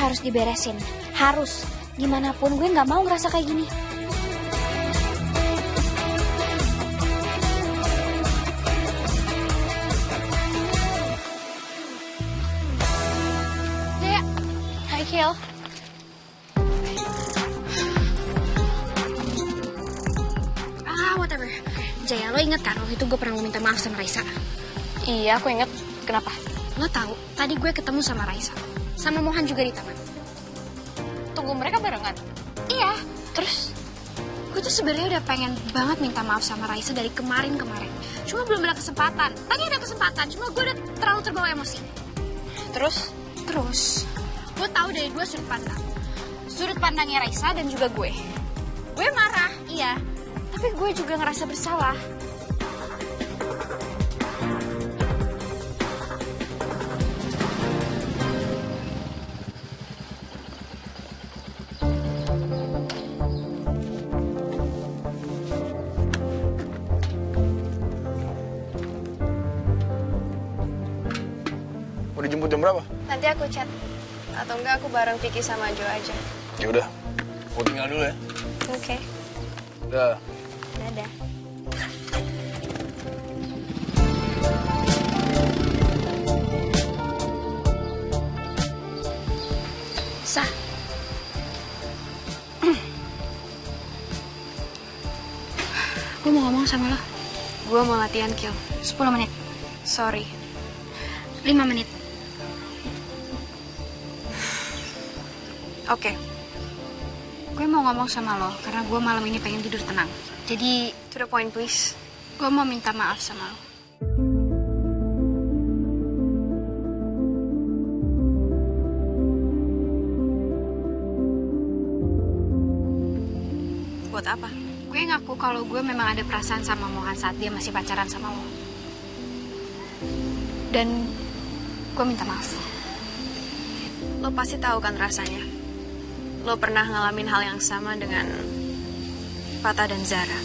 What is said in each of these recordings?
harus diberesin. Harus. Gimana pun gue nggak mau ngerasa kayak gini. Jaya. Hai, Kil. Whatever. Jaya, lo inget kan waktu itu gue pernah minta maaf sama Raisa? Iya, aku inget. Kenapa? Lo tahu, tadi gue ketemu sama Raisa. Sama Mohan juga di taman. Tunggu, mereka barengan? Iya. Terus? Gue tuh sebenarnya udah pengen banget minta maaf sama Raisa dari kemarin-kemarin. Cuma belum ada kesempatan. Tadi ada kesempatan, cuma gue udah terlalu terbawa emosi. Terus? Gue tahu dari dua sudut pandang. Sudut pandangnya Raisa dan juga gue. Gue marah, iya. Tapi gue juga ngerasa bersalah. Mau dijemput jam berapa? Nanti aku chat. Atau enggak aku bareng Vicky sama Jo aja. Ya udah, aku tinggal dulu ya. Oke. Udah. Dadah. Sah. Gue mau ngomong sama lo. Gue mau latihan, Kil. 10 menit. Sorry. 5 menit. Oke. Gue mau ngomong sama lo karena gue malam ini pengen tidur tenang. Jadi, To the point, please. gue mau minta maaf sama lo. Buat apa? Gue ngaku kalau gue memang ada perasaan sama Mohan saat dia masih pacaran sama lo. Dan gue minta maaf. Lo pasti tahu kan rasanya. Lo pernah ngalamin hal yang sama dengan Fata dan Zara.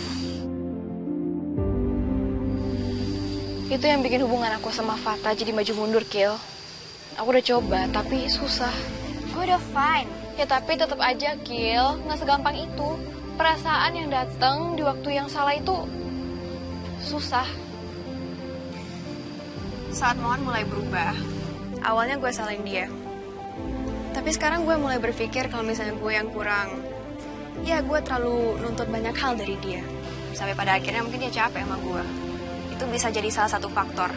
Itu yang bikin hubungan aku sama Fata jadi maju mundur, Kil. Aku udah coba, tapi susah. Gue udah fine. Ya tapi tetap aja, Kil. Nggak segampang itu. Perasaan yang datang di waktu yang salah itu susah. Saat Mohan mulai berubah, awalnya gue salahin dia. Tapi sekarang gue mulai berpikir kalau misalnya gue yang kurang, ya gue terlalu nuntut banyak hal dari dia. Sampai pada akhirnya mungkin dia capek sama gue. Itu bisa jadi salah satu faktor.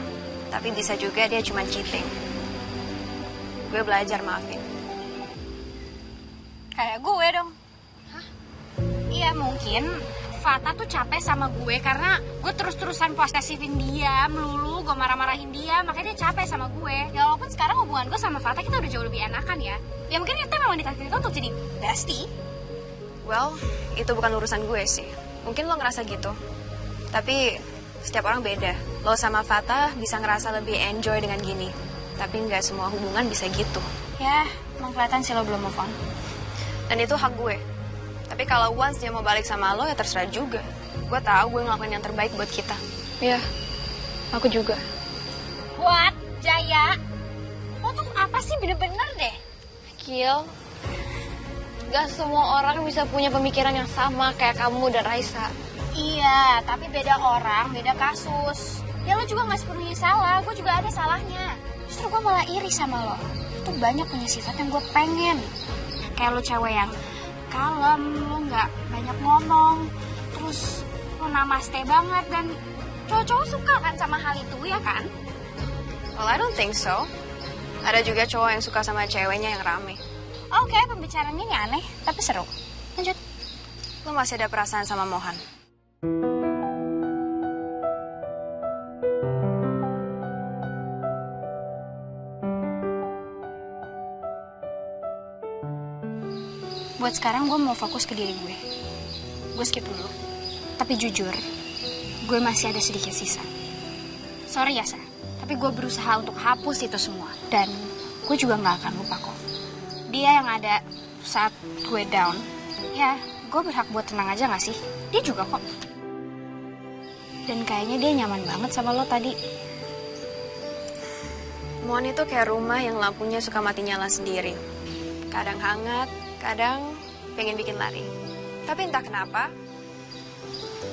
Tapi bisa juga dia cuma cheating. Gue belajar maafin. Kayak gue dong. Hah? Iya mungkin Fata tuh capek sama gue karena gue terus-terusan posesifin dia, melulu gue marah-marahin dia, makanya dia capek sama gue. Ya walaupun sekarang hubungan gue sama Fata kita udah jauh lebih enakan ya. Ya mungkin kita memang ditakdirkan untuk jadi bestie. Well, itu bukan urusan gue sih. Mungkin lo ngerasa gitu. Tapi setiap orang beda. Lo sama Fata bisa ngerasa lebih enjoy dengan gini. Tapi nggak semua hubungan bisa gitu. Ya, emang kelihatan sih lo belum move on. Dan itu hak gue. Tapi kalau once dia mau balik sama lo, ya terserah juga. Gue tahu gue ngelakuin yang terbaik buat kita. Iya, aku juga. What? Jaya? Lo tuh apa sih bener-bener deh? Kil, gak semua orang bisa punya pemikiran yang sama kayak kamu dan Raisa. Iya, tapi beda orang, beda kasus. Ya lo juga gak sepenuhnya salah, gue juga ada salahnya. Justru gue malah iri sama lo. Lo tuh banyak punya sifat yang gue pengen. Kayak lo cewek yang kalem, lo gak banyak ngomong. Terus lo namaste banget dan cowok-cowok suka kan sama hal itu, ya kan? Well, I don't think so. Ada juga cowok yang suka sama ceweknya yang rame. Oke, pembicaraannya ini aneh, tapi seru. Lanjut. Lo masih ada perasaan sama Mohan? Buat sekarang gue mau fokus ke diri gue. Gue skip dulu. Tapi jujur, gue masih ada sedikit sisa. Sorry ya, Sa. Tapi gue berusaha untuk hapus itu semua. Dan gue juga gak akan lupa kok. Dia yang ada saat gue down. Ya, gue berhak buat tenang aja gak sih? Dia juga kok. Dan kayaknya dia nyaman banget sama lo tadi. Mohan itu kayak rumah yang lampunya suka mati nyala sendiri. Kadang hangat, kadang pengen bikin lari. Tapi entah kenapa,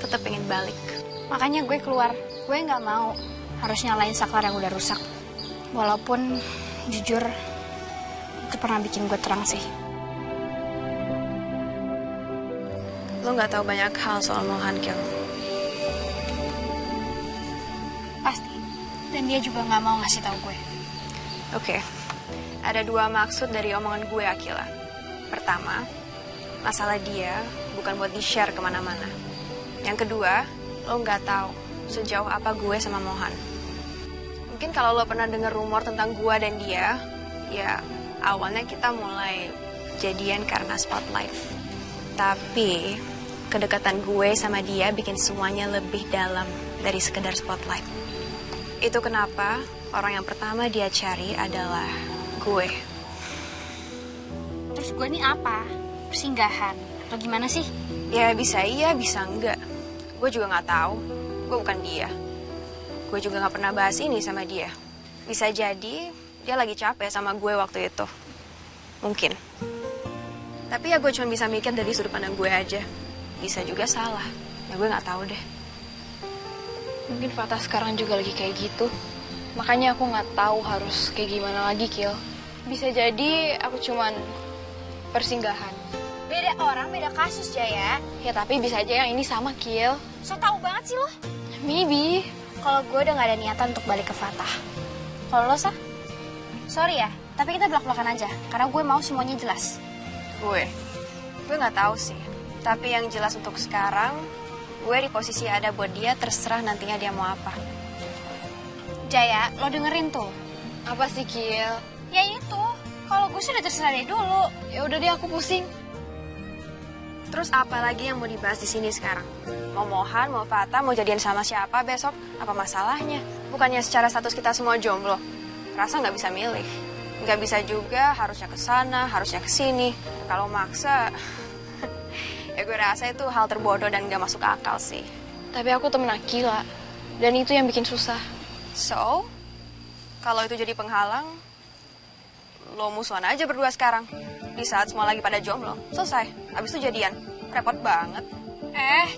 tetap pengen balik. Makanya gue keluar. Gue nggak mau harus nyalain saklar yang udah rusak. Walaupun jujur itu pernah bikin gue terang sih. Lo nggak tahu banyak hal soal Mohan, Kil. Pasti. Dan dia juga nggak mau ngasih tahu gue. Oke, ada dua maksud dari omongan gue, Akila. Pertama, masalah dia bukan buat di-share kemana-mana. Yang kedua, lo nggak tahu sejauh apa gue sama Mohan. Mungkin kalau lo pernah dengar rumor tentang gue dan dia, ya awalnya kita mulai jadian karena spotlight. Tapi kedekatan gue sama dia bikin semuanya lebih dalam dari sekedar spotlight. Itu kenapa orang yang pertama dia cari adalah gue. Terus gue ini apa? Persinggahan? Atau gimana sih? Ya bisa iya, bisa enggak. Gue juga nggak tahu. Gue bukan dia. Gue juga nggak pernah bahas ini sama dia. Bisa jadi dia lagi capek sama gue waktu itu. Mungkin. Tapi ya gue cuma bisa mikir dari sudut pandang gue aja. Bisa juga salah. Ya gue nggak tahu deh. Mungkin Fatah sekarang juga lagi kayak gitu. Makanya aku nggak tahu harus kayak gimana lagi, Kil. Bisa jadi aku cuman persinggahan. Beda orang, beda kasus, Jaya. Ya tapi bisa aja yang ini sama, Kil. So tau banget sih lo. Maybe. Kalau gue udah gak ada niatan untuk balik ke Fatah. Kalau lo, Sah? Sorry ya, tapi kita belak-belakan aja. Karena gue mau semuanya jelas. Gue nggak tahu sih. Tapi yang jelas untuk sekarang, gue di posisi ada buat dia, terserah nantinya dia mau apa. Jaya, lo dengerin tuh. Apa sih, Kil? Ya itu, kalau gue sudah terserah dari dulu. Ya udah deh, aku pusing. Terus apa lagi yang mau dibahas di sini sekarang? Mau Mohan, mau Fatah, mau jadian sama siapa besok? Apa masalahnya? Bukannya secara status kita semua jomblo? Rasa nggak bisa milih. Nggak bisa juga, harusnya ke sana, harusnya ke sini. Kalau maksa, ya gue rasa itu hal terbodoh dan nggak masuk akal sih. Tapi aku temen Akila. Dan itu yang bikin susah. So, kalau itu jadi penghalang, lo musuhan aja berdua sekarang. Di saat semua lagi pada jomblo, selesai. Abis itu jadian. Repot banget.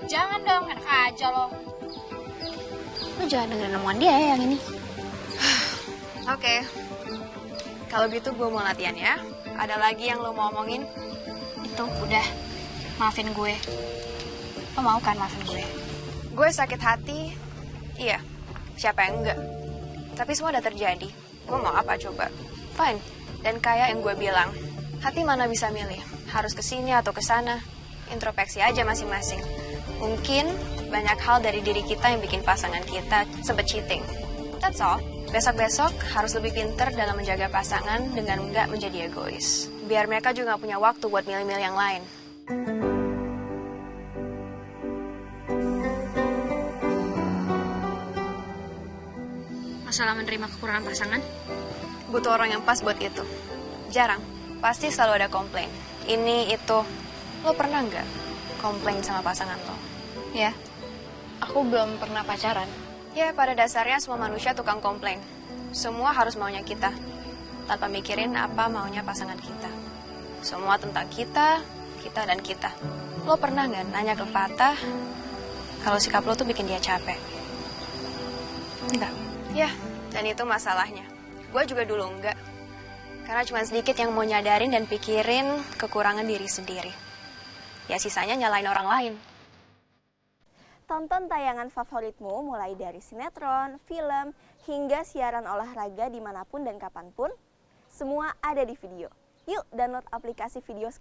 Jangan dong, enak aja lo. Lo jangan dengerin omongan dia ya yang ini. Oke. Kalau gitu gue mau latihan ya. Ada lagi yang lo mau omongin? Itu, udah. Maafin gue. Lo mau kan maafin gue? Gue sakit hati. Iya. Siapa yang enggak? Tapi semua udah terjadi. Gue mau apa coba? Fine. Dan kayak yang gue bilang, hati mana bisa milih? Harus ke sini atau ke sana? Introspeksi aja masing-masing. Mungkin banyak hal dari diri kita yang bikin pasangan kita sempet cheating. That's all. Besok-besok harus lebih pinter dalam menjaga pasangan dengan nggak menjadi egois. Biar mereka juga nggak punya waktu buat milih-milih yang lain. Masalah menerima kekurangan pasangan? Butuh orang yang pas buat itu. Jarang. Pasti selalu ada komplain. Ini, itu. Lo pernah nggak komplain sama pasangan lo? Ya, aku belum pernah pacaran. Ya, pada dasarnya semua manusia tukang komplain. Semua harus maunya kita, tanpa mikirin apa maunya pasangan kita. Semua tentang kita, kita dan kita. Lo pernah nggak nanya ke Fatah kalau sikap lo tuh bikin dia capek? Enggak. Ya, dan itu masalahnya. Gue juga dulu enggak. Karena cuma sedikit yang mau nyadarin dan pikirin kekurangan diri sendiri. Ya sisanya nyalain orang lain. Tonton tayangan favoritmu mulai dari sinetron, film, hingga siaran olahraga dimanapun dan kapanpun. Semua ada di video. Yuk download aplikasi video sekarang.